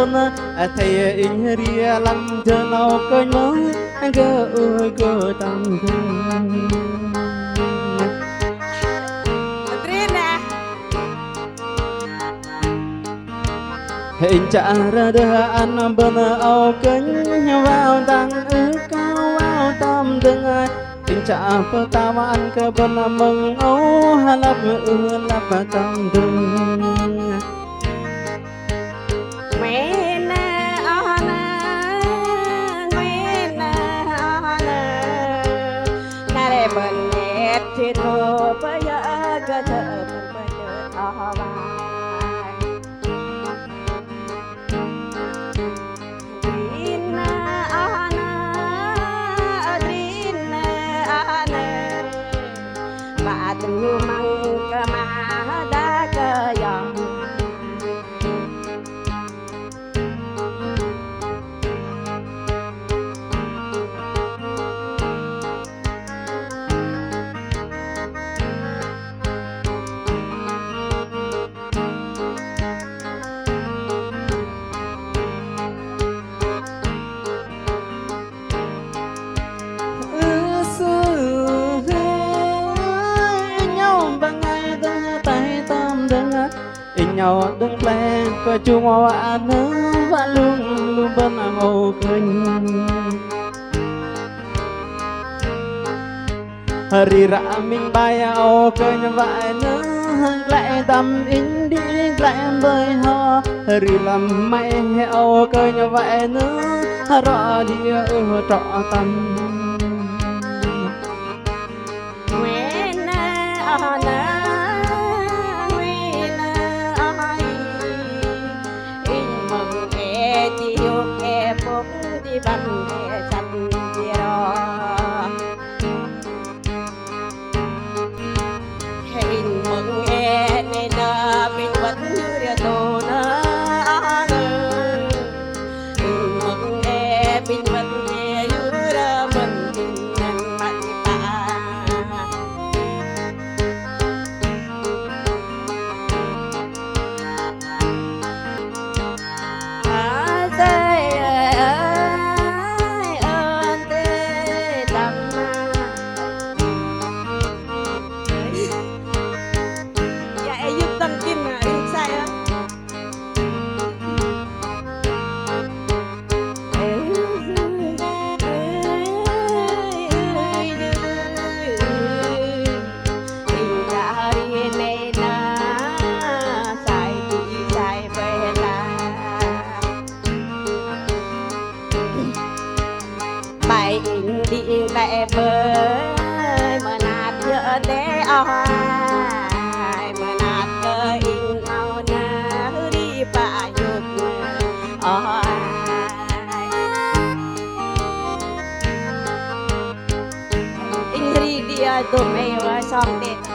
bên thầy in ria lăn chờ nào coi mới cơ ơi cơ tâm thương hình trả ra đưa anh bên ao kính vào tăng ước cao vào tâm đừng ai hình trả pertama anh ke bên mừng ấu lấp lấp tâm thương thì thô bây giờ cơ thơ mình bây giờ thọ bài Drina ana và từ măng cơ mà đã cơ dòng nhau đứng lên coi chung hoa anh và luôn luôn bên ngô kinh hari ra mình bay ao coi như vậy nữa lại tâm in đi lại bơi ho hari làm mày ao coi như vậy nữa rõ đi ở trọ tâm Nguyên đi bằng nghe sạch kia đó hình mừng nghe nên mình vẫn như đồ nữa mừng nghe mình vẫn nghe như mình nên mạnh ta bài in đi lại bơi mà nạt nhớ để ai mà nạt cơ in ao na đi bà nhục in đi đi tụi mày vào xong để